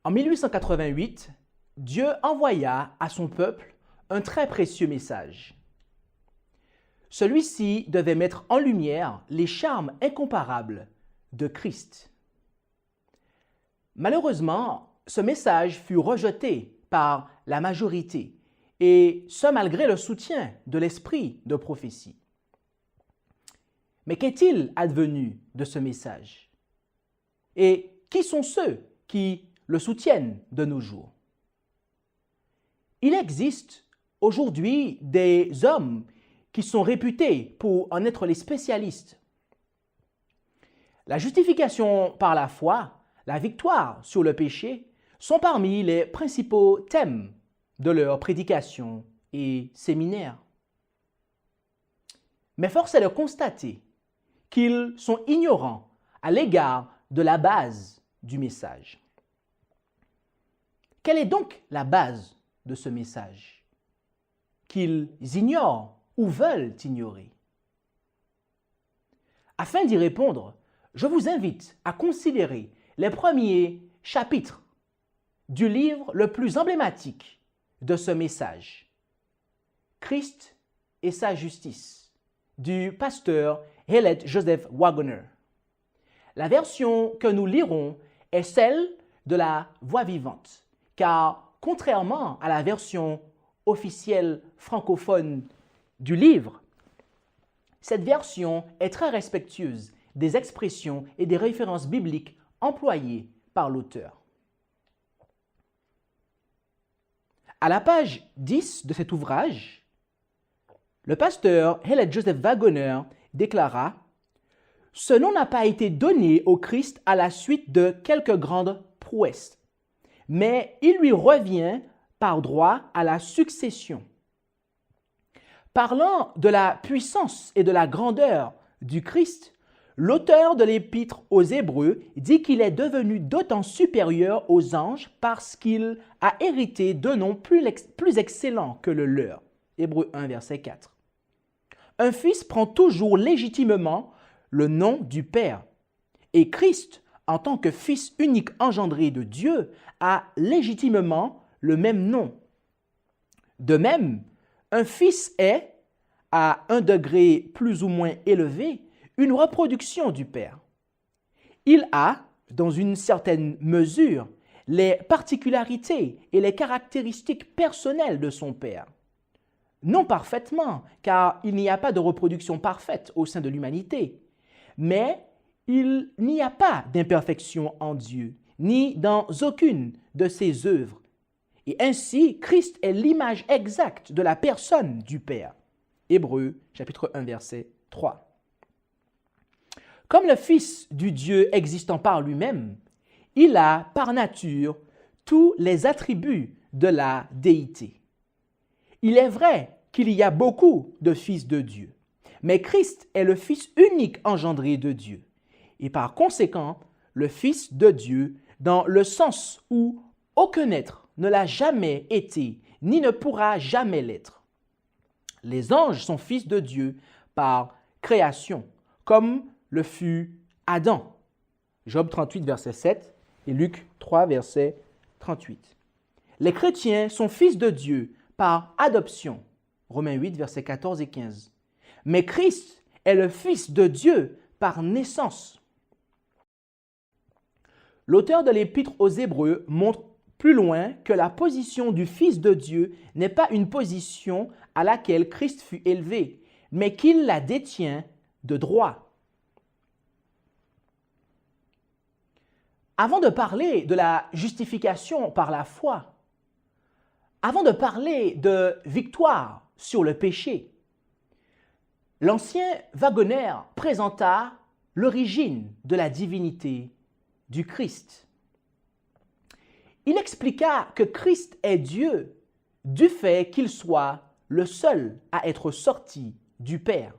En 1888, Dieu envoya à son peuple un très précieux message. Celui-ci devait mettre en lumière les charmes incomparables de Christ. Malheureusement, ce message fut rejeté par la majorité, et ce malgré le soutien de l'esprit de prophétie. Mais qu'est-il advenu de ce message? Et qui sont ceux qui le soutiennent de nos jours? Il existe aujourd'hui des hommes qui sont réputés pour en être les spécialistes. La justification par la foi, la victoire sur le péché sont parmi les principaux thèmes de leurs prédications et séminaires. Mais force est de constater qu'ils sont ignorants à l'égard de la base du message. Quelle est donc la base de ce message qu'ils ignorent ou veulent ignorer? Afin d'y répondre, je vous invite à considérer les premiers chapitres du livre le plus emblématique de ce message, Christ et sa justice, du pasteur Elliott Joseph Waggoner. La version que nous lirons est celle de la Voix vivante, car contrairement à la version officielle francophone du livre, cette version est très respectueuse des expressions et des références bibliques employées par l'auteur. À la page 10 de cet ouvrage, le pasteur Elliott Joseph Waggoner déclara « Ce nom n'a pas été donné au Christ à la suite de quelques grandes prouesses, mais il lui revient par droit à la succession. » Parlant de la puissance et de la grandeur du Christ, l'auteur de l'Épître aux Hébreux dit qu'il est devenu d'autant supérieur aux anges parce qu'il a hérité d'un nom plus excellent que le leur. Hébreux 1, verset 4. Un fils prend toujours légitimement le nom du Père. Et Christ, en tant que Fils unique engendré de Dieu, a légitimement le même nom. De même, un fils est, à un degré plus ou moins élevé, une reproduction du Père. Il a, dans une certaine mesure, les particularités et les caractéristiques personnelles de son Père. Non parfaitement, car il n'y a pas de reproduction parfaite au sein de l'humanité, mais il n'y a pas d'imperfection en Dieu, ni dans aucune de ses œuvres. Et ainsi, Christ est l'image exacte de la personne du Père. Hébreux, chapitre 1, verset 3. Comme le Fils du Dieu existant par lui-même, il a par nature tous les attributs de la déité. Il est vrai qu'il y a beaucoup de fils de Dieu, mais Christ est le Fils unique engendré de Dieu, et par conséquent, le Fils de Dieu dans le sens où aucun être ne l'a jamais été, ni ne pourra jamais l'être. Les anges sont fils de Dieu par création, comme le fut Adam. Job 38, verset 7 et Luc 3, verset 38. Les chrétiens sont fils de Dieu par adoption. Romains 8, versets 14 et 15. Mais Christ est le Fils de Dieu par naissance. L'auteur de l'Épître aux Hébreux montre plus loin que la position du Fils de Dieu n'est pas une position à laquelle Christ fut élevé, mais qu'il la détient de droit. Avant de parler de la justification par la foi, avant de parler de victoire sur le péché, l'ancien Waggoner présenta l'origine de la divinité du Christ. Il expliqua que Christ est Dieu du fait qu'il soit le seul à être sorti du Père,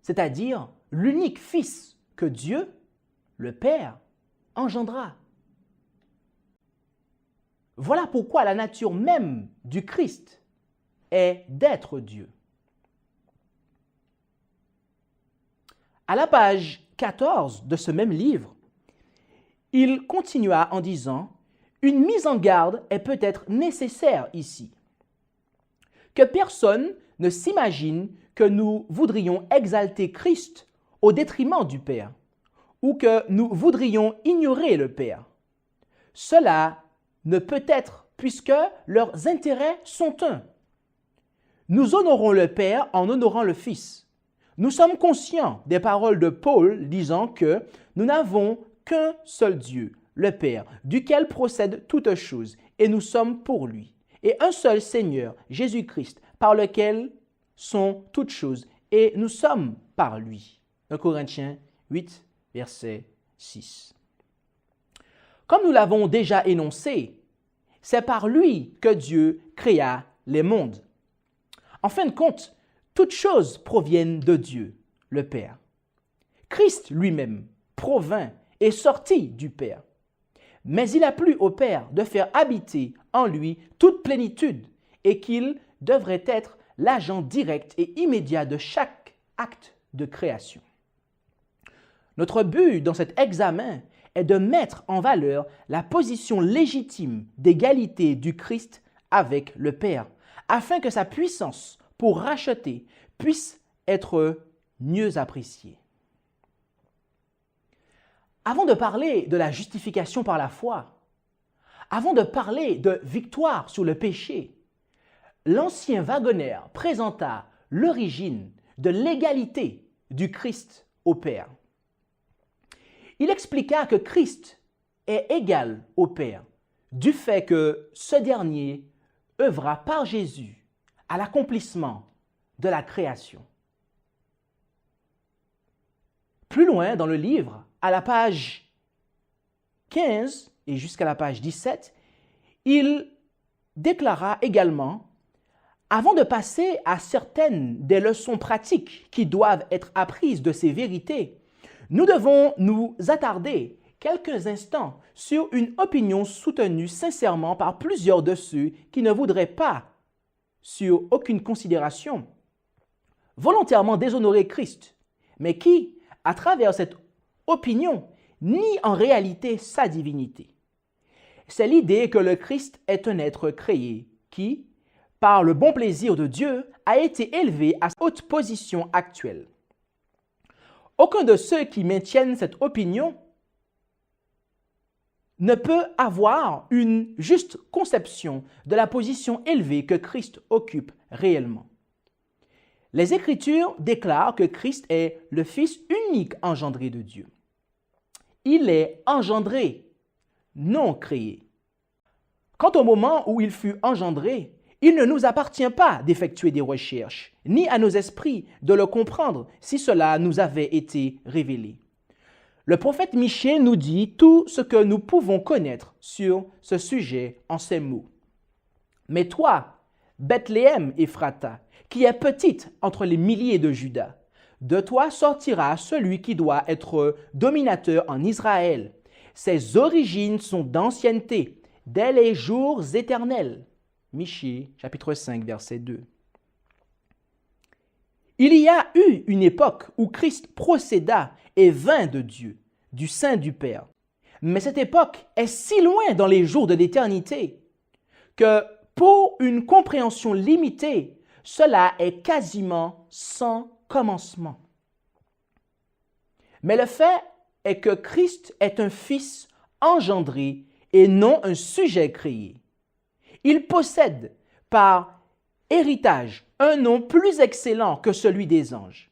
c'est-à-dire l'unique Fils que Dieu, le Père, engendra. Voilà pourquoi la nature même du Christ est d'être Dieu. À la page 14 de ce même livre, il continua en disant une mise en garde est peut-être nécessaire ici. Que personne ne s'imagine que nous voudrions exalter Christ au détriment du Père, ou que nous voudrions ignorer le Père. Cela ne peut être puisque leurs intérêts sont un. Nous honorons le Père en honorant le Fils. Nous sommes conscients des paroles de Paul disant que nous n'avons qu'un seul Dieu, le Père, duquel procèdent toutes choses, et nous sommes pour lui, et un seul Seigneur, Jésus-Christ, par lequel sont toutes choses, et nous sommes par lui. 1 Corinthiens 8, verset 6. Comme nous l'avons déjà énoncé, c'est par lui que Dieu créa les mondes. En fin de compte, toutes choses proviennent de Dieu, le Père. Christ lui-même provint et sortit du Père. Mais il a plu au Père de faire habiter en lui toute plénitude et qu'il devrait être l'agent direct et immédiat de chaque acte de création. Notre but dans cet examen est de mettre en valeur la position légitime d'égalité du Christ avec le Père, afin que sa puissance pour racheter puisse être mieux appréciée. Avant de parler de la justification par la foi, avant de parler de victoire sur le péché, l'ancien Waggoner présenta l'origine de l'égalité du Christ au Père. Il expliqua que Christ est égal au Père du fait que ce dernier œuvra par Jésus à l'accomplissement de la création. Plus loin dans le livre, à la page 15 et jusqu'à la page 17, il déclara également: avant de passer à certaines des leçons pratiques qui doivent être apprises de ces vérités, nous devons nous attarder quelques instants sur une opinion soutenue sincèrement par plusieurs de ceux qui ne voudraient pas, sur aucune considération, volontairement déshonorer Christ, mais qui, à travers cette opinion, nie en réalité sa divinité. C'est l'idée que le Christ est un être créé qui, par le bon plaisir de Dieu, a été élevé à sa haute position actuelle. Aucun de ceux qui maintiennent cette opinion ne peut avoir une juste conception de la position élevée que Christ occupe réellement. Les Écritures déclarent que Christ est le Fils unique engendré de Dieu. Il est engendré, non créé. Quant au moment où il fut engendré, il ne nous appartient pas d'effectuer des recherches, ni à nos esprits de le comprendre si cela nous avait été révélé. Le prophète Michée nous dit tout ce que nous pouvons connaître sur ce sujet en ces mots. Mais toi, Bethléem Ephrata, qui est petite entre les milliers de Juda, de toi sortira celui qui doit être dominateur en Israël. Ses origines sont d'ancienneté, dès les jours éternels. Michée, chapitre 5, verset 2. Il y a eu une époque où Christ procéda et vint de Dieu, du sein du Père. Mais cette époque est si loin dans les jours de l'éternité que pour une compréhension limitée, cela est quasiment sans commencement. Mais le fait est que Christ est un Fils engendré et non un sujet créé. Il possède par héritage un nom plus excellent que celui des anges.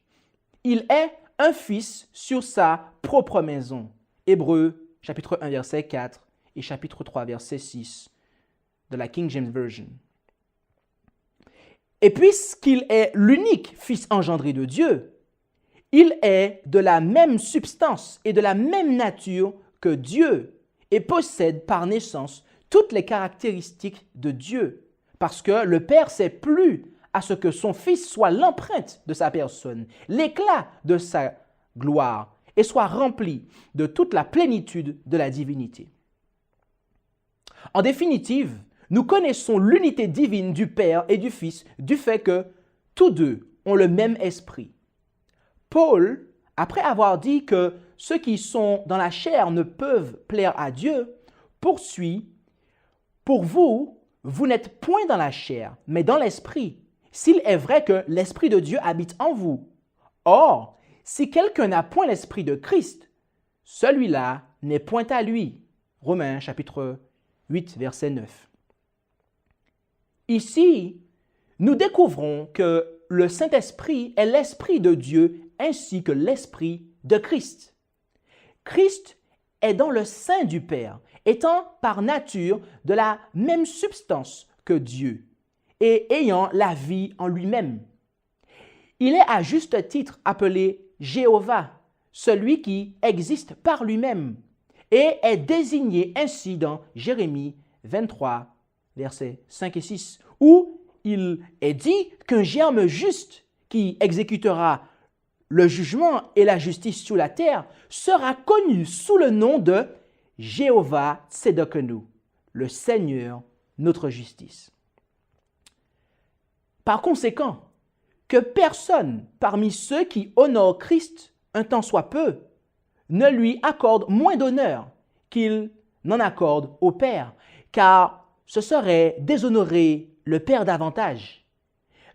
Il est un fils sur sa propre maison. Hébreux, chapitre 1, verset 4 et chapitre 3, verset 6 de la King James Version. Et puisqu'il est l'unique fils engendré de Dieu, il est de la même substance et de la même nature que Dieu et possède par naissance toutes les caractéristiques de Dieu, parce que le Père s'est plu à ce que son Fils soit l'empreinte de sa personne, l'éclat de sa gloire, et soit rempli de toute la plénitude de la divinité. En définitive, nous connaissons l'unité divine du Père et du Fils du fait que tous deux ont le même esprit. Paul, après avoir dit que ceux qui sont dans la chair ne peuvent plaire à Dieu, poursuit Pour vous, vous n'êtes point dans la chair, mais dans l'esprit, s'il est vrai que l'Esprit de Dieu habite en vous. Or, si quelqu'un n'a point l'Esprit de Christ, celui-là n'est point à lui. Romains chapitre 8, verset 9. Ici, nous découvrons que le Saint-Esprit est l'Esprit de Dieu ainsi que l'Esprit de Christ. Christ est dans le sein du Père, étant par nature de la même substance que Dieu et ayant la vie en lui-même. Il est à juste titre appelé Jéhovah, celui qui existe par lui-même, et est désigné ainsi dans Jérémie 23, versets 5 et 6, où il est dit qu'un germe juste qui exécutera le jugement et la justice sur la terre sera connu sous le nom de Jéhovah Tsédokenu, le Seigneur, notre justice. Par conséquent, que personne parmi ceux qui honorent Christ un tant soit peu ne lui accorde moins d'honneur qu'il n'en accorde au Père, car ce serait déshonorer le Père davantage.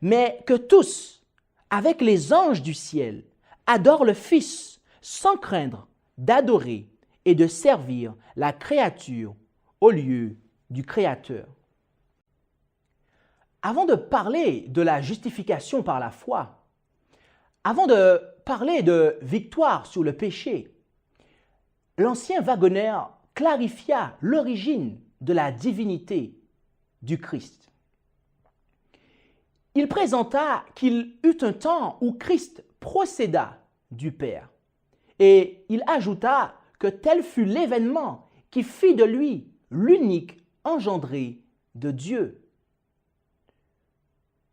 Mais que tous, avec les anges du ciel, adorent le Fils sans craindre d'adorer et de servir la créature au lieu du Créateur. Avant de parler de la justification par la foi, avant de parler de victoire sur le péché, l'ancien Waggoner clarifia l'origine de la divinité du Christ. Il présenta qu'il eut un temps où Christ procéda du Père, et il ajouta que tel fut l'événement qui fit de lui l'unique engendré de Dieu.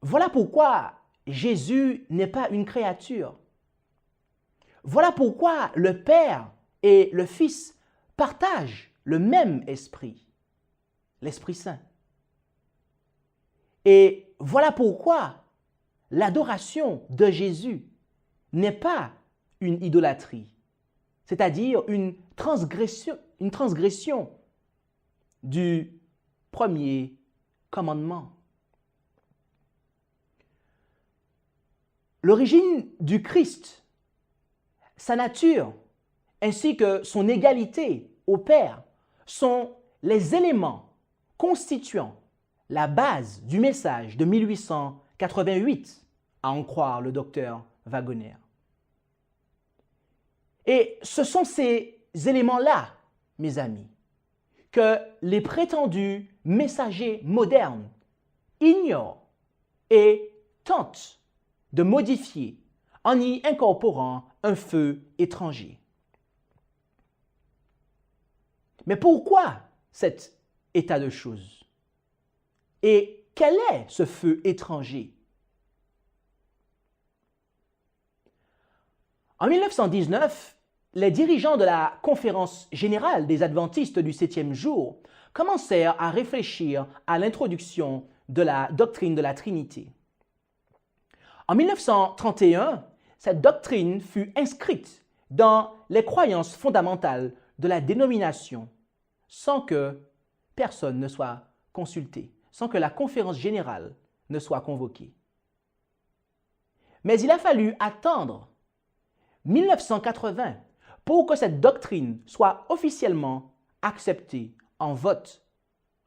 Voilà pourquoi Jésus n'est pas une créature. Voilà pourquoi le Père et le Fils partagent le même esprit, l'Esprit Saint. Et voilà pourquoi l'adoration de Jésus n'est pas une idolâtrie, c'est-à-dire une transgression du premier commandement. L'origine du Christ, sa nature, ainsi que son égalité au Père sont les éléments constituant la base du message de 1888, à en croire le docteur Waggoner. Et ce sont ces éléments-là, mes amis, que les prétendus messagers modernes ignorent et tentent de modifier en y incorporant un feu étranger. Mais pourquoi cet état de choses? Et quel est ce feu étranger? En 1919, les dirigeants de la Conférence générale des adventistes du 7e jour commencèrent à réfléchir à l'introduction de la doctrine de la Trinité. En 1931, cette doctrine fut inscrite dans les croyances fondamentales de la dénomination sans que personne ne soit consulté, sans que la conférence générale ne soit convoquée. Mais il a fallu attendre 1980 pour que cette doctrine soit officiellement acceptée en vote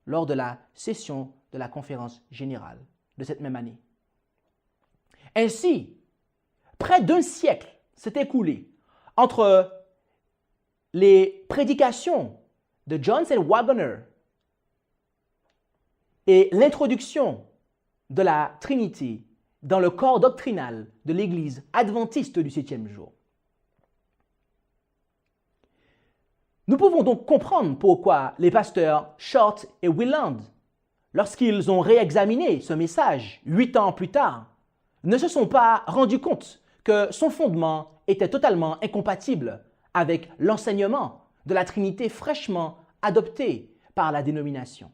lors de la session de la conférence générale de cette même année. Ainsi, près d'un siècle s'est écoulé entre les prédications de Johnson Waggoner et l'introduction de la Trinité dans le corps doctrinal de l'Église adventiste du 7e jour. Nous pouvons donc comprendre pourquoi les pasteurs Short et Willand, lorsqu'ils ont réexaminé ce message 8 ans plus tard, ne se sont pas rendus compte que son fondement était totalement incompatible avec l'enseignement de la Trinité fraîchement adopté par la dénomination.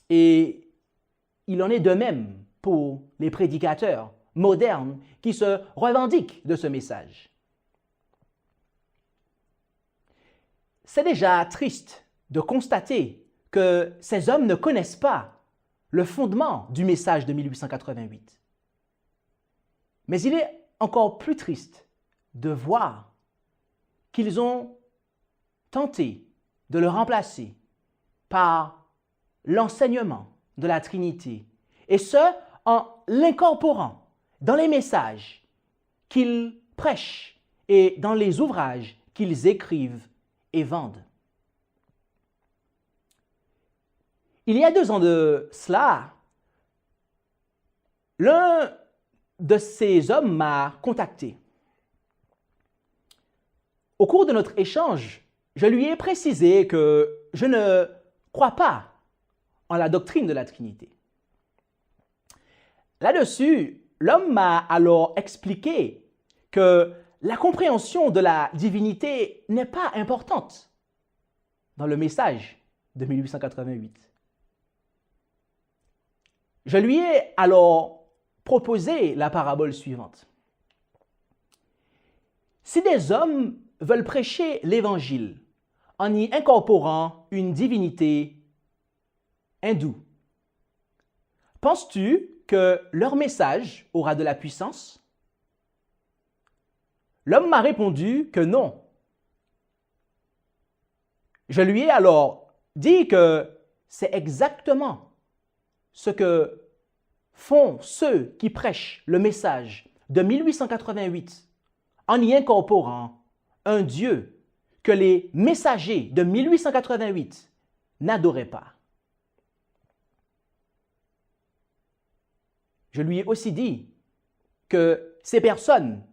Et il en est de même pour les prédicateurs modernes qui se revendiquent de ce message. C'est déjà triste de constater que ces hommes ne connaissent pas le fondement du message de 1888. Mais il est encore plus triste de voir qu'ils ont tenté de le remplacer par l'enseignement de la Trinité, et ce, en l'incorporant dans les messages qu'ils prêchent et dans les ouvrages qu'ils écrivent et vendent. Il y a 2 ans de cela, l'un de ces hommes m'a contacté. Au cours de notre échange, je lui ai précisé que je ne crois pas en la doctrine de la Trinité. Là-dessus, l'homme m'a alors expliqué que la compréhension de la divinité n'est pas importante dans le message de 1888. Je lui ai alors proposé la parabole suivante. Si des hommes veulent prêcher l'Évangile en y incorporant une divinité hindoue, penses-tu que leur message aura de la puissance? L'homme m'a répondu que non. Je lui ai alors dit que c'est exactement ce que font ceux qui prêchent le message de 1888 en y incorporant un Dieu que les messagers de 1888 n'adoraient pas. Je lui ai aussi dit que ces personnes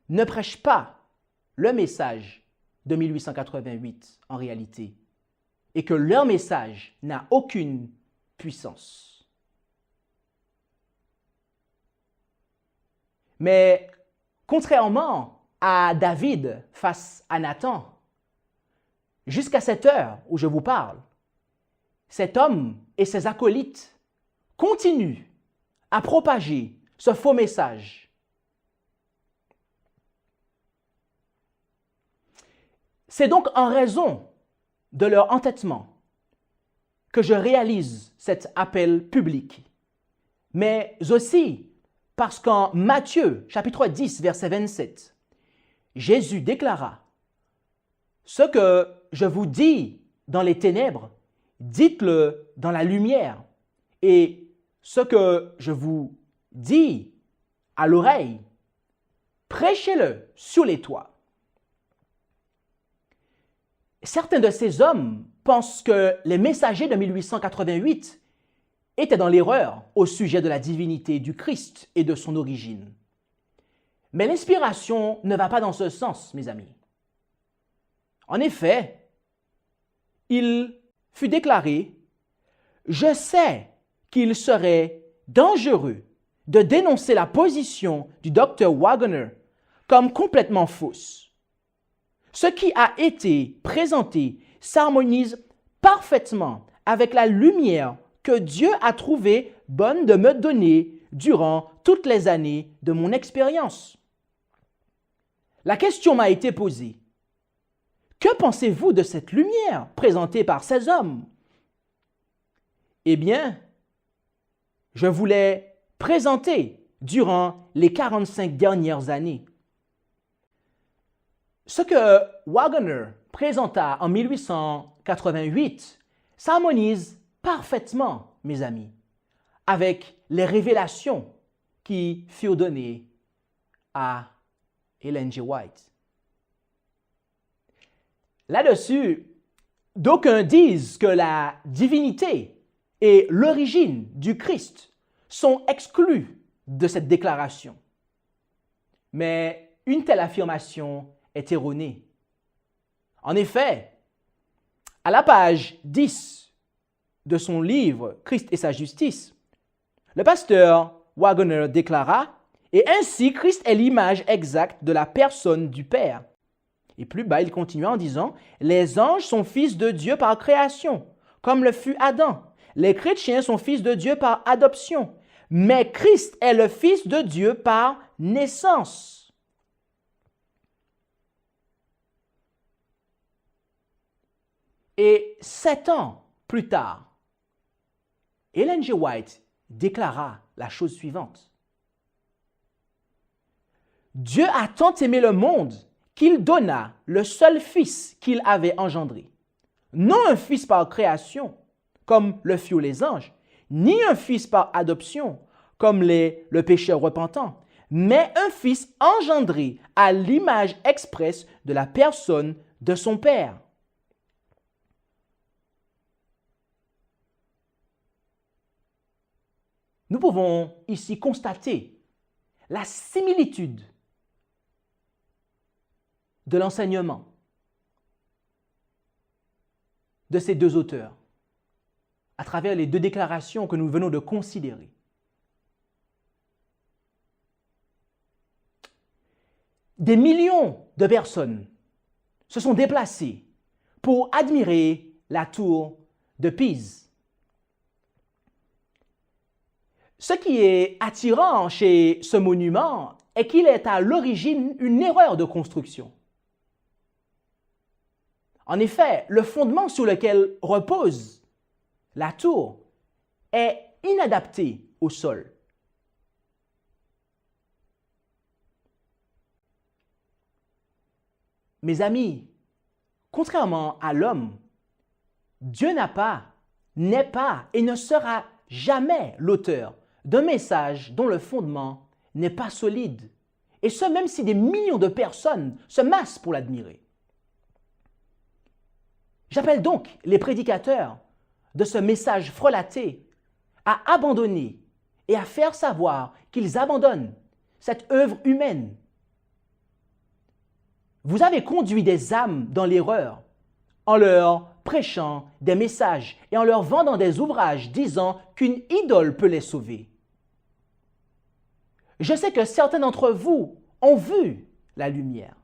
ne prêchent pas le message de 1888 en réalité et que leur message n'a aucune puissance. Mais contrairement à David face à Nathan, jusqu'à cette heure où je vous parle, cet homme et ses acolytes continuent à propager ce faux message. C'est donc en raison de leur entêtement que je réalise cet appel public, mais aussi parce qu'en Matthieu, chapitre 10, verset 27, Jésus déclara « Ce que je vous dis dans les ténèbres, dites-le dans la lumière, et ce que je vous dis à l'oreille, prêchez-le sur les toits. » Certains de ces hommes pensent que les messagers de 1888 étaient dans l'erreur au sujet de la divinité du Christ et de son origine. Mais l'inspiration ne va pas dans ce sens, mes amis. En effet, il fut déclaré « Je sais qu'il serait dangereux de dénoncer la position du Dr. Waggoner comme complètement fausse. Ce qui a été présenté s'harmonise parfaitement avec la lumière que Dieu a trouvé bonne de me donner durant toutes les années de mon expérience. La question m'a été posée. Que pensez-vous de cette lumière présentée par ces hommes? Eh bien, je vous l'ai présentée durant les 45 dernières années. Ce que Waggoner présenta en 1888 s'harmonise parfaitement, mes amis, avec les révélations qui furent données à Ellen G. White. Là-dessus, d'aucuns disent que la divinité et l'origine du Christ sont exclus de cette déclaration. Mais une telle affirmation est erronée. En effet, à la page 10 de son livre « Christ et sa justice », le pasteur Waggoner déclara « Et ainsi, Christ est l'image exacte de la personne du Père. » Et plus bas, il continua en disant « Les anges sont fils de Dieu par création, comme le fut Adam. Les chrétiens sont fils de Dieu par adoption. Mais Christ est le Fils de Dieu par naissance. » Et 7 ans plus tard, Ellen G. White déclara la chose suivante. Dieu a tant aimé le monde qu'il donna le seul fils qu'il avait engendré. Non un fils par création, comme le furent les anges, ni un fils par adoption, comme le pécheur repentant, mais un fils engendré à l'image expresse de la personne de son Père. Nous pouvons ici constater la similitude de l'enseignement de ces deux auteurs à travers les deux déclarations que nous venons de considérer. Des millions de personnes se sont déplacées pour admirer la tour de Pise. Ce qui est attirant chez ce monument est qu'il est à l'origine une erreur de construction. En effet, le fondement sur lequel repose la tour est inadapté au sol. Mes amis, contrairement à l'homme, Dieu n'est pas et ne sera jamais l'auteur d'un message dont le fondement n'est pas solide, et ce même si des millions de personnes se massent pour l'admirer. J'appelle donc les prédicateurs de ce message frelaté à abandonner et à faire savoir qu'ils abandonnent cette œuvre humaine. Vous avez conduit des âmes dans l'erreur en leur prêchant des messages et en leur vendant des ouvrages disant qu'une idole peut les sauver. Je sais que certains d'entre vous ont vu la lumière.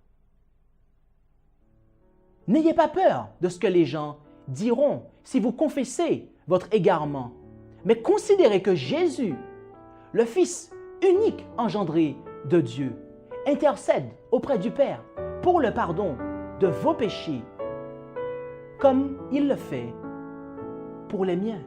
N'ayez pas peur de ce que les gens diront si vous confessez votre égarement, mais considérez que Jésus, le Fils unique engendré de Dieu, intercède auprès du Père pour le pardon de vos péchés, comme il le fait pour les miens.